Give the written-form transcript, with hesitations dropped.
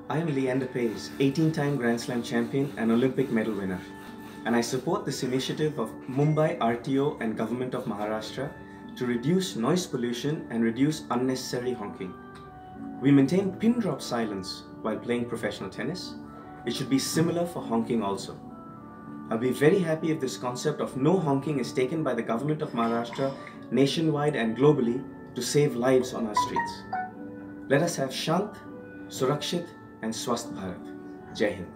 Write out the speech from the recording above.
I am Leander Paes, 18-time Grand Slam champion and Olympic medal winner, and I support this initiative of Mumbai RTO and Government of Maharashtra to reduce noise pollution and reduce unnecessary honking. We maintain pin drop silence while playing professional tennis. It should be similar for honking also. I'll be very happy if this concept of no honking is taken by the Government of Maharashtra nationwide and globally to save lives on our streets. Let us have Shant, Surakshit and Swasth Bharat. Jai Hind.